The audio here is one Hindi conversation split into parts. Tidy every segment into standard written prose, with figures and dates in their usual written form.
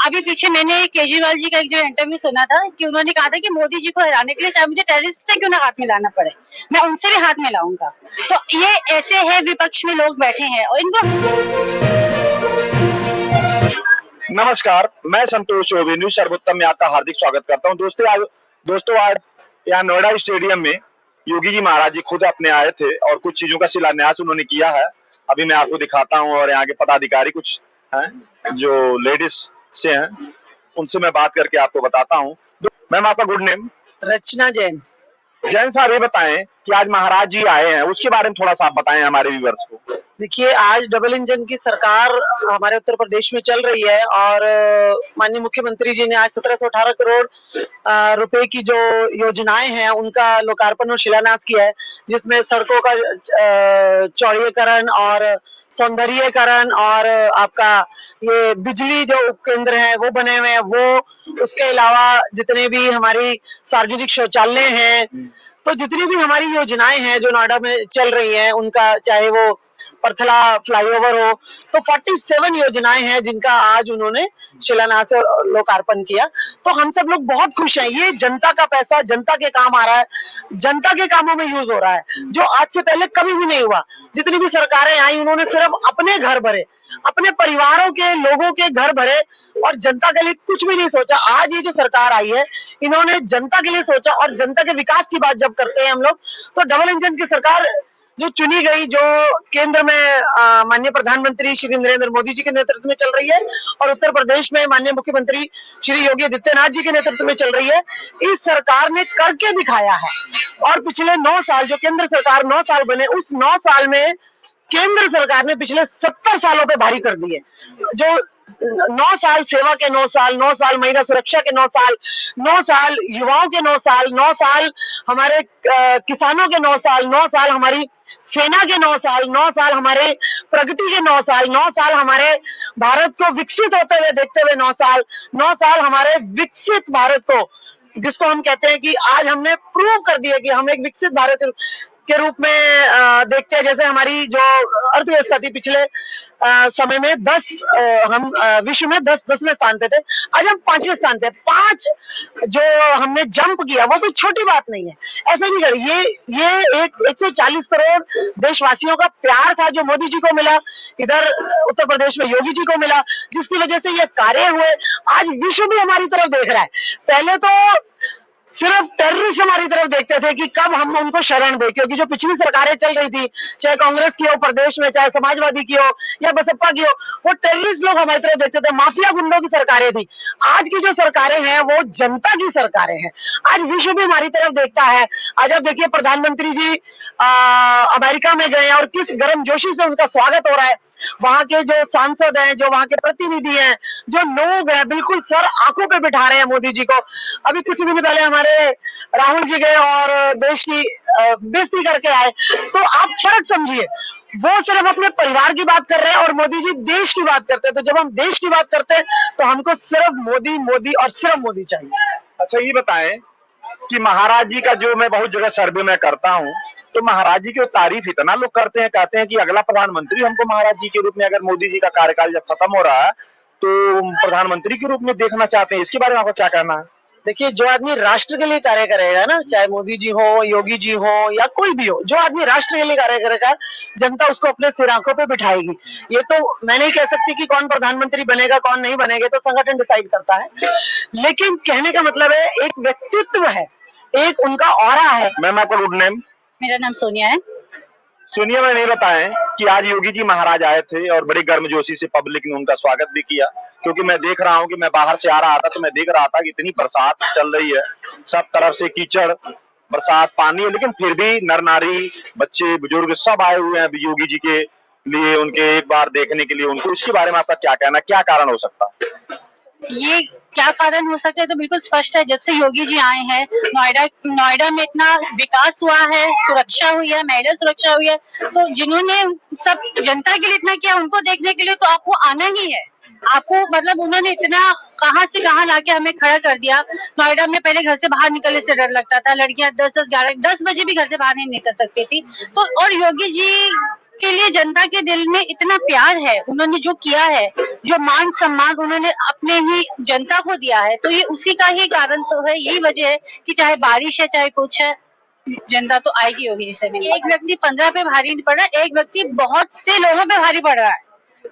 अभी पीछे मैंने केजरीवाल जी का एक जो इंटरव्यू सुना था कि उन्होंने कहा था कि मोदी जी को हराने के लिए चाहे मुझे टेररिस्ट से क्यों ना हाथ मिलाना पड़े, मैं उनसे भी हाथ मिलाऊंगा। तो ये ऐसे है, विपक्ष में लोग बैठे हैं और इनको। नमस्कार, मैं संतोष चौबे न्यूज सर्वोत्तम में आपका हार्दिक स्वागत करता हूं। दोस्तों आज यहाँ नोएडा स्टेडियम में योगी जी महाराज जी खुद अपने आए थे और कुछ चीजों का शिलान्यास उन्होंने किया है। अभी मैं आपको दिखाता हूं और यहाँ के पदाधिकारी कुछ हैं जो लेडीज से हैं, उनसे मैं बात करके आपको बताता हूँ। मैम, आपका गुड नेम? रचना जैन। जैन साहब, ये बताएं कि आज महाराज जी आए हैं, उसके बारे में थोड़ा सा आप बताएं हमारे व्यूअर्स को। देखिए, आज डबल इंजन की सरकार हमारे उत्तर प्रदेश में चल रही है और माननीय मुख्यमंत्री जी ने आज 1718 करोड़ रुपए की जो योजनाएं हैं उनका लोकार्पण और शिलान्यास किया है, जिसमें सड़कों का चौड़ीकरण और सौंदर्यीकरण और आपका ये बिजली जो उपकेंद्र है वो बने हुए हैं, वो उसके अलावा जितने भी हमारी सार्वजनिक शौचालय हैं, तो जितनी भी हमारी योजनाएं हैं जो नोएडा में चल रही हैं उनका, चाहे वो परथला फ्लाईओवर हो, तो 47 योजनाएं हैं जिनका आज उन्होंने शिलान्यास और लोकार्पण किया। तो हम सब लोग बहुत खुश हैं। ये जनता का पैसा जनता के काम आ रहा है, जनता के कामों में यूज हो रहा है, जो आज से पहले कभी भी नहीं हुआ। जितनी भी सरकारें आई उन्होंने सिर्फ अपने घर भरे, अपने परिवारों के लोगों के घर भरे और जनता के लिए कुछ भी नहीं सोचा। आज ये जो सरकार आई है इन्होंने जनता के लिए सोचा और जनता के विकास की बात जब करते हैं हम लोग, तो डबल इंजन की सरकार जो चुनी गई, जो केंद्र में माननीय प्रधानमंत्री श्री नरेंद्र मोदी जी के नेतृत्व में चल रही है और उत्तर प्रदेश में माननीय मुख्यमंत्री श्री योगी आदित्यनाथ जी के नेतृत्व में चल रही है, इस सरकार ने करके दिखाया है। और पिछले 9 साल जो केंद्र सरकार 9 साल बने, उस 9 साल में केंद्र सरकार ने पिछले 70 सालों पे भारी कर दिए। जो 9 साल सेवा के 9 साल, 9 साल महिला सुरक्षा के 9 साल, 9 साल युवाओं के 9 साल, 9 साल हमारे किसानों के 9 साल, 9 साल हमारी सेना के 9 साल, 9 साल हमारे प्रगति के 9 साल, 9 साल हमारे भारत को विकसित होते हुए देखते हुए 9 साल, 9 साल हमारे विकसित भारत को, जिसको हम कहते हैं कि आज हमने प्रूव कर दिया कि हम एक विकसित भारत के रूप में देखते हैं। जैसे हमारी जो अर्थव्यवस्था थी पिछले समय में 10 हम विश्व में 10वें स्थान पे थे, आज हम 5वें स्थान पे। 5 जो हमने जंप किया वो तो छोटी बात नहीं है। ऐसे नहीं कर, ये एक 140 करोड़ देशवासियों का प्यार था जो मोदी जी को मिला, इधर उत्तर प्रदेश में योगी जी को मिला, जिसकी वजह से ये कार्य हुए। आज विश्व भी हमारी तरफ देख रहा है। पहले तो सिर्फ टेररिस्ट हमारी तरफ देखते थे कि कब हम उनको शरण दें, क्योंकि जो पिछली सरकारें चल रही थी, चाहे कांग्रेस की हो प्रदेश में, चाहे समाजवादी की हो या बसपा की हो, वो टेररिस्ट लोग हमारी तरफ देखते थे, माफिया गुंडों की सरकारें थी। आज की जो सरकारें हैं वो जनता की सरकारें हैं। आज विश्व भी हमारी तरफ देखता है। आज आप देखिए प्रधानमंत्री जी अमेरिका में गए और किस गर्मजोशी से उनका स्वागत हो रहा है। वहां के जो सांसद हैं, जो वहां के प्रतिनिधि हैं, जो लोग हैं, बिल्कुल सर आंखों पे बिठा रहे हैं मोदी जी को। अभी कुछ दिन पहले हमारे राहुल जी गए और देश की बेइज्जती करके आए। तो आप फर्क समझिए, वो सिर्फ अपने परिवार की बात कर रहे हैं और मोदी जी देश की बात करते हैं। तो जब हम देश की बात करते हैं तो हमको सिर्फ मोदी मोदी और सिर्फ मोदी चाहिए। अच्छा, ये बताएं कि महाराज जी का जो मैं बहुत जगह सर्वे में करता हूँ, तो महाराज जी की तारीफ इतना लोग करते हैं, कहते हैं कि अगला प्रधानमंत्री हमको महाराज जी के रूप में, अगर मोदी जी का कार्यकाल जब खत्म हो रहा है तो प्रधानमंत्री के रूप में देखना चाहते हैं। इसके बारे में आपको क्या कहना है? देखिए, जो आदमी राष्ट्र के लिए कार्य करेगा ना, चाहे मोदी जी हो, योगी जी हो या कोई भी हो, जो आदमी राष्ट्र के लिए कार्य करेगा, जनता उसको अपने सिर आंखों पे बिठाएगी। ये तो मैं नहीं कह सकती कि कौन प्रधानमंत्री बनेगा कौन नहीं बनेगा, तो संगठन डिसाइड करता है। लेकिन कहने का मतलब है एक व्यक्तित्व है, एक उनका ऑरा है। मैम, आपका गुड नेम? मेरा नाम सोनिया है। सोनिया, मैंने ये बताएं कि आज योगी जी महाराज आए थे और बड़ी गर्मजोशी से पब्लिक ने उनका स्वागत भी किया, क्योंकि मैं देख रहा हूं कि मैं बाहर से आ रहा था तो मैं देख रहा था कि इतनी बरसात चल रही है, सब तरफ से कीचड़, बरसात, पानी है, लेकिन फिर भी नर नारी, बच्चे, बुजुर्ग सब आए हुए हैं योगी जी के लिए, उनके एक बार देखने के लिए उनको। इसके बारे में आपका क्या कहना, क्या कारण हो सकता है? ये क्या कारण हो सकता है तो बिल्कुल स्पष्ट है। जब से योगी जी आए हैं नोएडा में इतना विकास हुआ है, सुरक्षा हुई है, महिला सुरक्षा हुई है, तो जिन्होंने सब जनता के लिए इतना किया उनको देखने के लिए तो आपको आना ही है। आपको मतलब उन्होंने इतना कहां से कहां लाके हमें खड़ा कर दिया। नोएडा में पहले घर से बाहर निकलने से डर लगता था, लड़कियां 10 बजे भी घर से बाहर नहीं निकल सकती थी। तो और योगी जी के लिए जनता के दिल में इतना प्यार है, उन्होंने जो किया है, जो मान सम्मान उन्होंने अपने ही जनता को दिया है, तो ये उसी का ही कारण तो है, यही वजह है कि चाहे बारिश है चाहे कुछ है, जनता तो आएगी होगी जिसे नहीं। एक व्यक्ति 15 पे भारी नहीं पड़ रहा, एक व्यक्ति बहुत से लोगों पे भारी पड़ रहा है।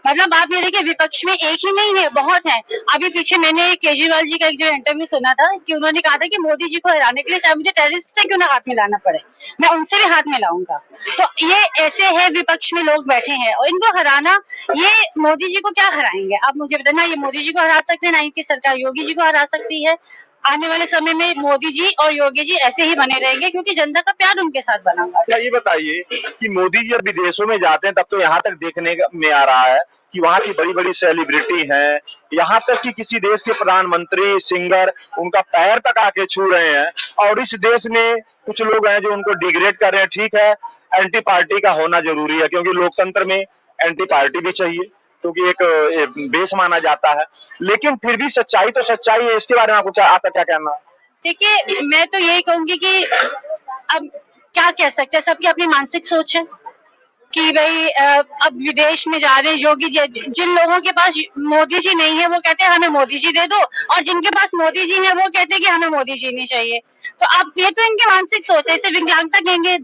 मतलब आप ये देखिए विपक्ष में एक ही नहीं है, बहुत है। अभी पीछे मैंने केजरीवाल जी का एक जो इंटरव्यू सुना था कि उन्होंने कहा था कि मोदी जी को हराने के लिए चाहे मुझे टेररिस्ट से क्यों ना हाथ मिलाना पड़े, मैं उनसे भी हाथ मिलाऊंगा। तो ये ऐसे है, विपक्ष में लोग बैठे हैं और इनको हराना, ये मोदी जी को क्या हराएंगे आप मुझे बताना। ये मोदी जी को हरा सकते हैं, ना इनकी सरकार योगी जी को हरा सकती है। आने वाले समय में मोदी जी और योगी जी ऐसे ही बने रहेंगे क्योंकि जनता का प्यार उनके साथ बना हुआ है। अच्छा ये बताइए कि मोदी जी जब विदेशों में जाते हैं तब तो यहाँ तक देखने में आ रहा है कि वहाँ की बड़ी बड़ी सेलिब्रिटी हैं, यहाँ तक कि किसी देश के प्रधानमंत्री, सिंगर उनका पैर तक आके छू रहे हैं, और इस देश में कुछ लोग हैं जो उनको डिग्रेड कर रहे हैं। ठीक है, एंटी पार्टी का होना जरूरी है क्योंकि लोकतंत्र में एंटी पार्टी भी चाहिए, क्योंकि एक बेस माना जाता है, लेकिन फिर भी सच्चाई तो सच्चाई है। इसके बारे में आपका क्या कहना है? देखिए मैं तो यही कहूंगी कि अब क्या कह सकते हैं, सबकी अपनी मानसिक सोच है कि भाई अब विदेश में जा रहे हैं योगी जी। जिन लोगों के पास मोदी जी नहीं है वो कहते हैं हमें मोदी जी दे दो, और जिनके पास मोदी जी है वो कहते हैं कि हमें मोदी जी नहीं चाहिए। तो अब ये तो इनकी मानसिक सोच है, इसे विकलांगता कहेंगे,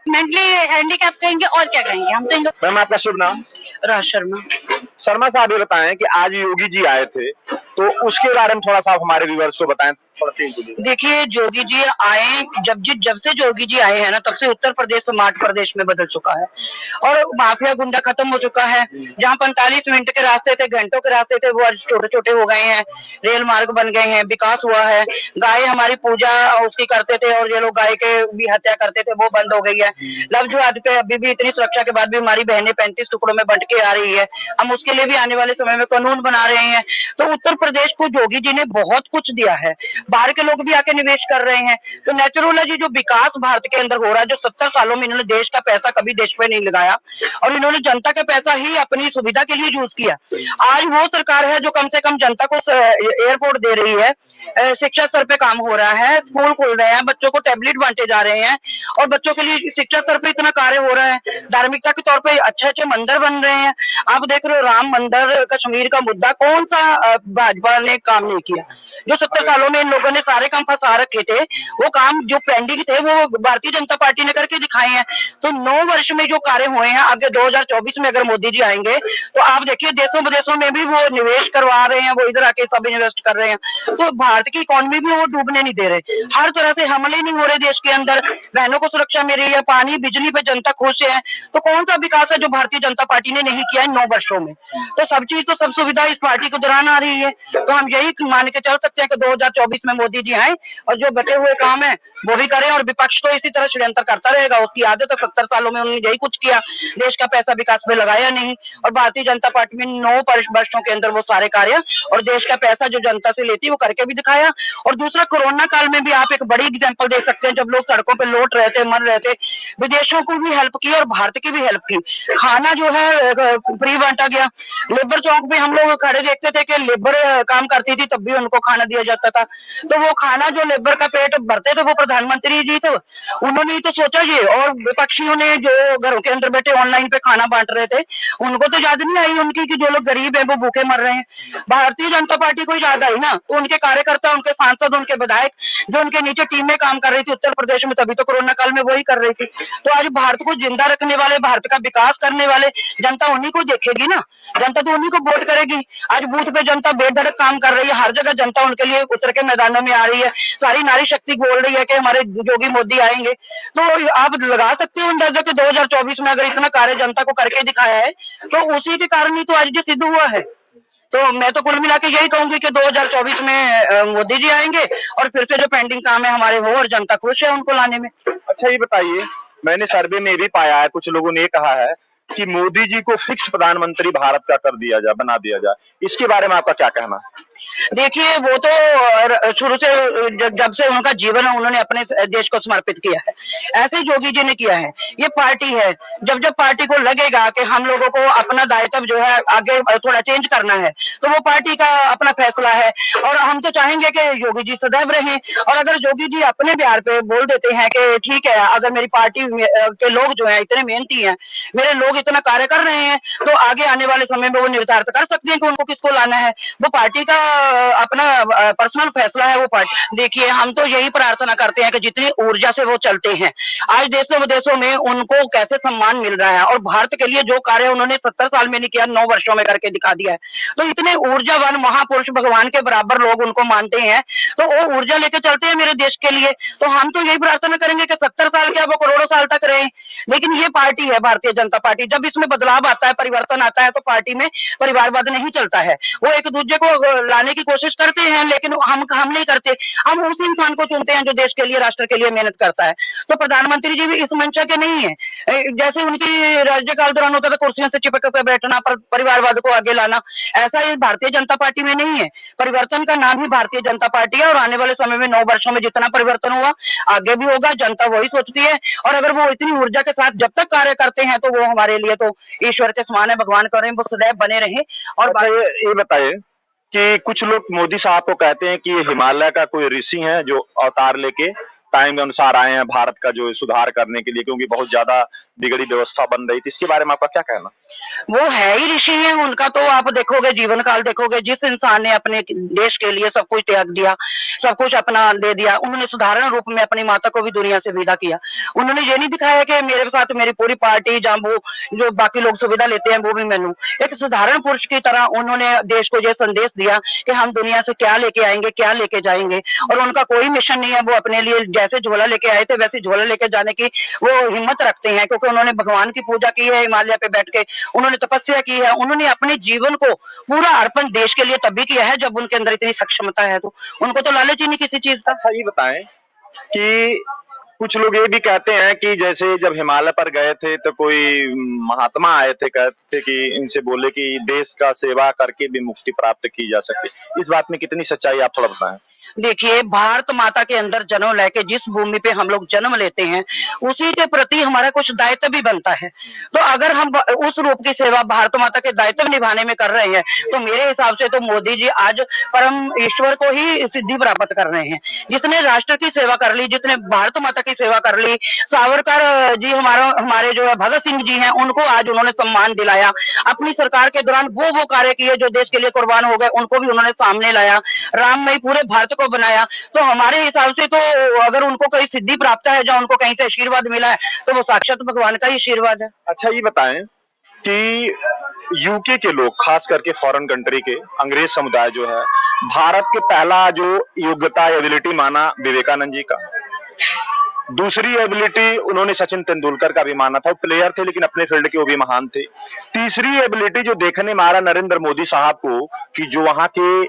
मेंटली हैंडीकैप कहेंगे, और क्या कहेंगे हम तो। मैम आपका शुभ नाम? राज शर्मा। शर्मा साहब ये बताएं कि आज योगी जी आए थे, तो उसके बारे में थोड़ा सा आप हमारे व्यूअर्स को बताएं। देखिए योगी जी आए, जब से योगी जी आए हैं ना, तब से उत्तर प्रदेश स्मार्ट प्रदेश में बदल चुका है और माफिया गुंडा खत्म हो चुका है। जहाँ 45 मिनट के रास्ते थे, घंटों के रास्ते थे, वो आज छोटे छोटे हो गए हैं, रेल मार्ग बन गए हैं, विकास हुआ है। गाय हमारी पूजा उसकी करते थे और ये लोग गाय के भी हत्या करते थे, वो बंद हो गई है। लव जिहाद पे अभी भी इतनी सुरक्षा के बाद भी हमारी बहनें 35 टुकड़ों में बंट के आ रही है, हम उसके लिए भी आने वाले समय में कानून बना रहे हैं। तो उत्तर प्रदेश को योगी जी ने बहुत कुछ दिया है, बाहर के लोग भी आके निवेश कर रहे हैं। तो नेचुरल है जी, जो विकास भारत के अंदर हो रहा है, जो 70 सालों में इन्होंने देश का पैसा कभी देश पे नहीं लगाया और इन्होंने जनता का पैसा ही अपनी सुविधा के लिए यूज किया। आज वो सरकार है जो कम से कम जनता को एयरपोर्ट दे रही है, शिक्षा स्तर पे काम हो रहा है, स्कूल खुल रहे हैं, बच्चों को टैबलेट बांटे जा रहे हैं और बच्चों के लिए शिक्षा स्तर पे इतना कार्य हो रहा है। धार्मिकता के तौर पे अच्छे अच्छे मंदिर बन रहे हैं। आप देख रहे हो राम मंदिर, कश्मीर का मुद्दा, कौन सा भाजपा ने काम नहीं किया? जो 70 सालों में इन लोगों ने सारे काम फंसा रखे थे, वो काम जो पेंडिंग थे वो भारतीय जनता पार्टी ने करके दिखाए हैं। तो 9 वर्ष में जो कार्य हुए हैं, आगे 2024 में अगर मोदी जी आएंगे तो आप देखिए देशों विदेशों में भी वो निवेश करवा रहे हैं, वो इधर आके सब इन्वेस्ट कर रहे हैं। तो भारत की इकोनॉमी भी वो डूबने नहीं दे रहे, हर तरह से हमले नहीं हो रहे देश के अंदर, बहनों को सुरक्षा मिल रही है, पानी बिजली पे जनता खुश है। तो कौन सा विकास है जो भारतीय जनता पार्टी ने नहीं किया इन 9 वर्षों में? तो सब चीज तो सब सुविधा इस पार्टी को दौरान आ रही है। तो हम यही मान के चल सकते हैं कि 2024 में मोदी जी आए और जो बचे हुए काम है वो भी करें, और विपक्ष तो इसी तरह षड्यंत्र करता रहेगा, उसकी आदत है। 70 सालों में उन्होंने यही कुछ किया, देश का पैसा विकास में लगाया नहीं, और भारतीय जनता पार्टी में 9 वर्षों के अंदर वो सारे कार्य और देश का पैसा जो जनता से लेती है वो करके भी दिखाया। और दूसरा, कोरोना काल में भी आप एक बड़ी एग्जाम्पल दे सकते हैं, जब लोग सड़कों पर लौट रहे थे, मर रहे थे, विदेशों को भी हेल्प की और भारत की भी हेल्प की। खाना जो है फ्री बांटा गया। लेबर चौक पे हम लोग खड़े देखते थे कि लेबर काम करती थी तब भी उनको खाना दिया जाता था। तो वो खाना जो लेबर का पेट भरते थे वो प्रधानमंत्री जी थे, उन्होंने ही तो सोचा ये। और विपक्षियों ने जो घरों के अंदर बैठे ऑनलाइन पे खाना बांट रहे थे, उनको तो याद नहीं आई उनकी कि जो लोग गरीब है वो भूखे मर रहे हैं। भारतीय जनता पार्टी को याद आई ना, तो उनके कार्यकर्ता, उनके सांसद, उनके विधायक जो उनके नीचे टीम में काम कर रही थी उत्तर प्रदेश में, तभी तो कोरोना काल में वही कर रही थी। तो आज भारत को जिंदा रखने वाले, भारत का विकास करने वाले जनता उन्हीं को देखेगी ना, जनता तो उन्हीं को वोट करेगी। आज बूथ पे जनता बेधड़क काम कर रही है, हर जगह जनता उनके लिए उतर के मैदानों में आ रही है, सारी नारी शक्ति बोल रही है कि हमारे योगी मोदी आएंगे। तो आप लगा सकते हो अंदाजा कि 2024 में अगर इतना कार्य जनता को करके दिखाया है तो उसी के कारण ही तो आज ये सिद्ध हुआ है। तो मैं तो कुल मिला के यही कहूंगी कि 2024 में मोदी जी आएंगे और फिर से जो पेंडिंग काम है हमारे वो, और जनता खुश है उनको लाने में। अच्छा ये बताइए, मैंने सर्वे में भी पाया है, कुछ लोगों ने ये कहा है कि मोदी जी को फिक्स प्रधानमंत्री भारत का कर दिया जाए, बना दिया जाए, इसके बारे में आपका क्या कहना? देखिए वो तो शुरू से जब से उनका जीवन है उन्होंने अपने देश को समर्पित किया है, ऐसे योगी जी ने किया है। ये पार्टी है, जब जब पार्टी को लगेगा कि हम लोगों को अपना दायित्व जो है आगे थोड़ा चेंज करना है तो वो पार्टी का अपना फैसला है। और हम तो चाहेंगे कि योगी जी सदैव रहें। और अगर योगी जी अपने प्यार पे बोल देते हैं कि ठीक है, अगर मेरी पार्टी के लोग जो है इतने मेहनती हैं, मेरे लोग इतना कार्य कर रहे हैं, तो आगे आने वाले समय में वो निर्धारित कर सकते हैं कि उनको किसको लाना है। वो पार्टी का अपना पर्सनल फैसला है। वो पार्टी, देखिए हम तो यही प्रार्थना करते हैं कि जितनी ऊर्जा से वो चलते हैं, आज देशों विदेशों में उनको कैसे सम्मान मिल रहा है। और भारत के लिए जो कार्य उन्होंने 70 साल में नहीं किया, 9 वर्षों में करके दिखा दिया है। तो इतने ऊर्जावान महापुरुष भगवान के बराबर लोग उनको मानते हैं, तो वो ऊर्जा लेके चलते हैं मेरे देश के लिए। तो हम तो यही प्रार्थना करेंगे कि 70 साल क्या, वो करोड़ों साल तक रहे। लेकिन ये पार्टी है भारतीय जनता पार्टी, जब इसमें बदलाव आता है, परिवर्तन आता है, तो पार्टी में परिवारवाद नहीं चलता है। वो एक दूसरे को लाने की कोशिश करते हैं, लेकिन हम नहीं करते। हम उस इंसान को चुनते हैं जो देश के लिए, राष्ट्र के लिए मेहनत करता है। तो प्रधानमंत्री जी भी इस मंशा के नहीं है। जैसे उनकी राज्यकाल दौरान होता था कुर्सियों से चिपक कर बैठना, पर परिवारवाद को आगे लाना, ऐसा इस भारतीय जनता पार्टी में नहीं है। परिवर्तन का नाम ही भारतीय जनता पार्टी है। और आने वाले समय में 9 वर्षों में जितना परिवर्तन हुआ, आगे भी होगा। जनता वही सोचती है। और अगर वो इतनी ऊर्जा के साथ जब तक कार्य करते हैं, तो वो हमारे लिए तो ईश्वर के समान है। भगवान करें वो सदैव बने रहे। और अच्छा, ये बताइए कि कुछ लोग मोदी साहब को कहते हैं कि ये हिमालय का कोई ऋषि है जो अवतार लेके टाइम के अनुसार आए हैं भारत का जो सुधार करने के लिए, क्योंकि बहुत ज्यादा बिगड़ी व्यवस्था बन रही थी। इसके बारे में आपका क्या कहना? वो है ही ऋषि है। उनका तो आप देखोगे, जीवन काल देखोगे, जिस इंसान ने अपने देश के लिए सब कुछ त्याग दिया, सब कुछ अपना दे दिया, उन्होंने साधारण रूप में अपनी माता को भी दुनिया से विदा किया। उन्होंने ये नहीं दिखाया कि मेरे साथ मेरी पूरी पार्टी, जहाँ वो जो बाकी लोग सुविधा लेते हैं वो भी मैं लूं। एक साधारण पुरुष की तरह उन्होंने देश को ये संदेश दिया कि हम दुनिया से क्या लेके आएंगे, क्या लेके जाएंगे। और उनका कोई मिशन नहीं है। वो अपने लिए जैसे झोला लेके आए थे वैसे झोला लेके जाने की वो हिम्मत रखते हैं, क्योंकि उन्होंने भगवान की पूजा की है हिमालय पे बैठ के, उन्होंने तपस्या की है, उन्होंने अपने जीवन को पूरा अर्पण देश के लिए तभी किया है जब उनके अंदर इतनी सक्षमता है। तो उनको तो लालच ही नहीं किसी चीज का। अच्छा, ये बताएं कि कुछ लोग ये भी कहते हैं कि जैसे जब हिमालय पर गए थे तो कोई महात्मा आए थे, कहते थे कि इनसे बोले कि देश का सेवा करके भी मुक्ति प्राप्त की जा सकती है। इस बात में कितनी सच्चाई आप थोड़ा बताएं? देखिए, भारत माता के अंदर जन्म लेके जिस भूमि पे हम लोग जन्म लेते हैं, उसी के प्रति हमारा कुछ दायित्व भी बनता है। तो अगर हम उस रूप की सेवा भारत माता के दायित्व निभाने में कर रहे हैं, तो मेरे हिसाब से तो मोदी जी आज परम ईश्वर को ही सिद्धि प्राप्त कर रहे हैं। जिसने राष्ट्र की सेवा कर ली, जिसने भारत माता की सेवा कर ली, सावरकर जी हमारे जो है भगत सिंह जी हैं, उनको आज उन्होंने सम्मान दिलाया। अपनी सरकार के दौरान वो कार्य किए जो देश के लिए कुर्बान हो गए, उनको भी उन्होंने सामने लाया। राममय पूरे भारत को बनाया। तो हमारे हिसाब से तो अगर उनको कोई सिद्धि प्राप्त है, जो उनको कहीं से आशीर्वाद मिला है, तो वो साक्षात भगवान का ही आशीर्वाद है। अच्छा, ये बताएं कि यूके के लोग, खास करके फॉरेन कंट्री के अंग्रेज समुदाय जो है, भारत के पहला जो योग्यता एबिलिटी माना विवेकानंद जी का, दूसरी एबिलिटी उन्होंने सचिन तेंदुलकर का भी माना था। वो प्लेयर थे लेकिन अपने फील्ड के वो भी महान थे। तीसरी एबिलिटी जो देखने में आ रहा नरेंद्र मोदी साहब को, कि जो वहां के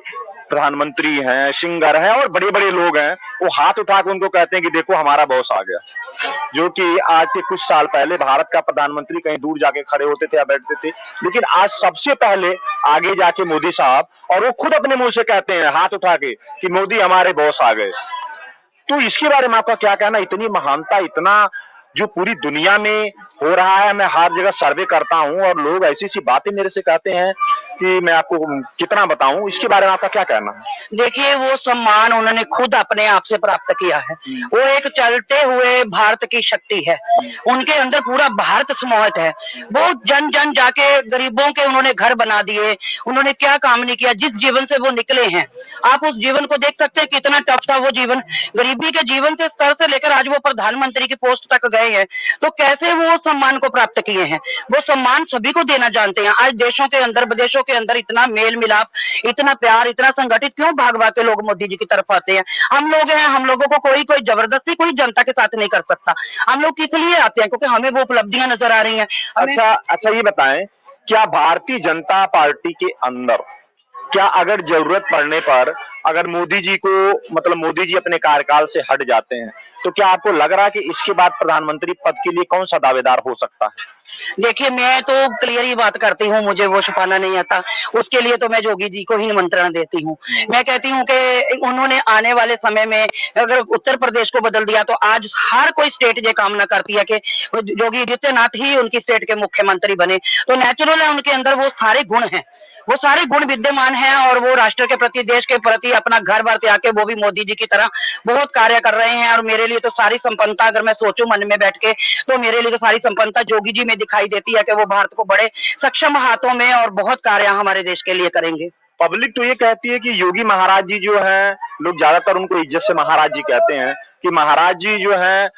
प्रधानमंत्री हैं, सिंगर हैं और बड़े बड़े लोग हैं, वो हाथ उठा के उनको कहते हैं कि देखो हमारा बॉस आ गया। जो कि आज से कुछ साल पहले भारत का प्रधानमंत्री कहीं दूर जाके खड़े होते थे या बैठते थे, लेकिन आज सबसे पहले आगे जाके मोदी साहब, और वो खुद अपने मुंह से कहते हैं हाथ उठा के कि मोदी हमारे बॉस आ गए। तो इसके बारे में आपका क्या कहना? इतनी महानता, इतना जो पूरी दुनिया में हो रहा है, मैं हर जगह सर्वे करता हूं और लोग ऐसी सी बातें मेरे से कहते हैं कि मैं आपको कितना बताऊं। इसके बारे में आपका क्या कहना है? देखिए, वो सम्मान उन्होंने खुद अपने आप से प्राप्त किया है। वो एक चलते हुए भारत की शक्ति है। उनके अंदर पूरा भारत समाहित है। वो जन जन जाके गरीबों के उन्होंने घर बना दिए। उन्होंने क्या काम नहीं किया। जिस जीवन से वो निकले हैं, आप उस जीवन को देख सकते हैं कितना टफ था वो जीवन। गरीबी के जीवन से स्तर से लेकर आज वो प्रधानमंत्री की पोस्ट तक गए हैं। तो कैसे वो सम्मान को प्राप्त किए हैं? वो सम्मान सभी को देना जानते हैं। आज देशों के अंदर, विदेशों के अंदर इतना मेल मिलाप, इतना प्यार, इतना संगठित क्यों भाग भाग के लोग मोदी जी की तरफ आते हैं? हम लोग हैं, हम लोगों को कोई जबरदस्ती कोई जनता के साथ नहीं कर सकता। हम लोग किस लिए आते हैं? क्योंकि हमें वो उपलब्धियां नजर आ रही हैं। अच्छा, ये बताएं, क्या भारतीय जनता पार्टी के अंदर, क्या अगर जरूरत पड़ने पर अगर मोदी जी को, मतलब मोदी जी अपने कार्यकाल से हट जाते हैं, तो क्या आपको लग रहा है कि इसके बाद प्रधानमंत्री पद के लिए कौन सा दावेदार हो सकता है? देखिए, मैं तो क्लियर ही बात करती हूँ, मुझे वो छुपाना नहीं आता। उसके लिए तो मैं योगी जी को ही निमंत्रण देती हूँ। मैं कहती हूँ कि उन्होंने आने वाले समय में अगर उत्तर प्रदेश को बदल दिया तो आज हर कोई स्टेट ये कामना करती है कि योगी आदित्यनाथ ही उनकी स्टेट के मुख्यमंत्री बने। तो नेचुरल है, उनके अंदर वो सारे गुण हैं, वो सारे गुण विद्यमान हैं और वो राष्ट्र के प्रति, देश के प्रति अपना घर बार त्याग के वो भी मोदी जी की तरह बहुत कार्य कर रहे हैं। और मेरे लिए तो सारी संपन्नता, अगर मैं सोचूं मन में बैठ के, तो मेरे लिए तो सारी संपन्नता योगी जी में दिखाई देती है कि वो भारत को बड़े सक्षम हाथों में और बहुत कार्य हमारे देश के लिए करेंगे। पब्लिक तो ये कहती है कि योगी महाराज जी जो है, लोग ज्यादातर उनको इज्जत से महाराज जी कहते हैं कि महाराज जी जो है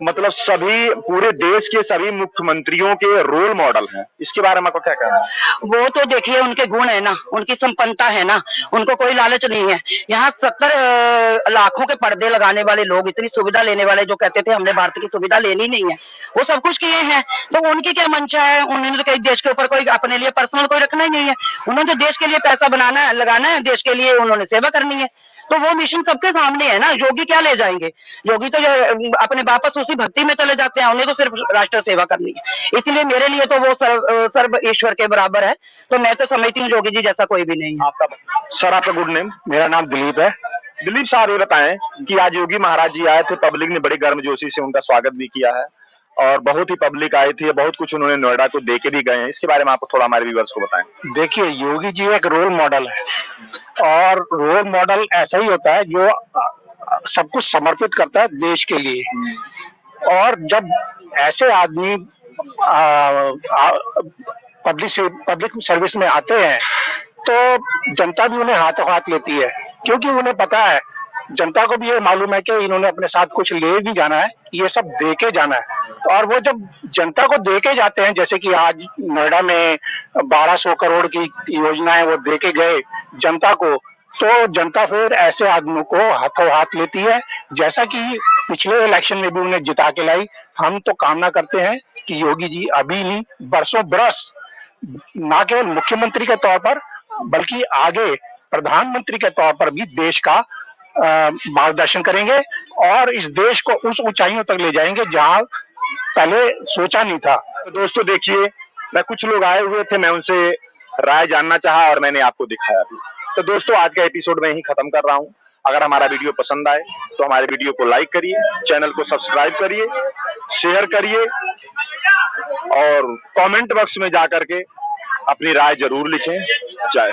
मतलब सभी पूरे देश के सभी मुख्यमंत्रियों के रोल मॉडल हैं। इसके बारे में आपको क्या कहना है? वो तो देखिए उनके गुण है ना, उनकी संपन्नता है ना, उनको कोई लालच नहीं है। यहाँ 70 लाखों के पर्दे लगाने वाले लोग, इतनी सुविधा लेने वाले जो कहते थे हमने भारत की सुविधा लेनी नहीं है, वो सब कुछ किए हैं। तो उनकी क्या मंशा है? उन्होंने तो कहीं देश के ऊपर कोई अपने लिए पर्सनल कोई रखना ही नहीं है। उन्होंने तो देश के लिए पैसा बनाना है, लगाना है, देश के लिए उन्होंने सेवा करनी है। तो वो मिशन सबके सामने है ना। योगी क्या ले जाएंगे? योगी तो अपने वापस उसी भक्ति में चले जाते हैं, उन्हें तो सिर्फ राष्ट्र सेवा करनी है। इसलिए मेरे लिए तो वो सर्व ईश्वर के बराबर है। तो मैं तो समझती हूँ योगी जी जैसा कोई भी नहीं है। आपका सर, आपका गुड नेम? मेरा नाम दिलीप है। दिलीप साहब, ये बताएं कि आज योगी महाराज जी आए थे, पब्लिक ने बड़ी गर्मजोशी से उनका स्वागत भी किया है और बहुत ही पब्लिक आई थी, बहुत कुछ उन्होंने नोएडा को दे के भी गए हैं। इसके बारे में आपको थोड़ा हमारे व्यूअर्स को बताएं। देखिए, योगी जी एक रोल मॉडल है और रोल मॉडल ऐसा ही होता है जो सब कुछ समर्पित करता है देश के लिए। और जब ऐसे आदमी पब्लिक सर्विस में आते हैं तो जनता भी उन्हें हाथों हाथ लेती है, क्योंकि उन्हें पता है, जनता को भी ये मालूम है कि इन्होंने अपने साथ कुछ ले भी जाना है, ये सब दे के जाना है। और वो जब जनता को दे के जाते हैं, जैसे कि आज नोएडा में 1200 करोड़ की योजनाएं वो दे के गए जनता को, तो जनता फिर ऐसे आदमियों को हाथों हाथ लेती है, जैसा कि पिछले इलेक्शन में भी उन्हें जिता के लाई। हम तो कामना करते हैं कि योगी जी अभी नहीं, बरसों बरस ना केवल मुख्यमंत्री के तौर पर बल्कि आगे प्रधानमंत्री के तौर पर भी देश का मार्गदर्शन करेंगे और इस देश को उस ऊंचाइयों तक ले जाएंगे जहां पहले सोचा नहीं था। तो दोस्तों देखिए, मैं कुछ लोग आए हुए थे, मैं उनसे राय जानना चाहा और मैंने आपको दिखाया भी। तो दोस्तों आज का एपिसोड मैं यहीं खत्म कर रहा हूं। अगर हमारा वीडियो पसंद आए तो हमारे वीडियो को लाइक करिए, चैनल को सब्सक्राइब करिए, शेयर करिए और कमेंट बॉक्स में जाकर के अपनी राय जरूर लिखें। जय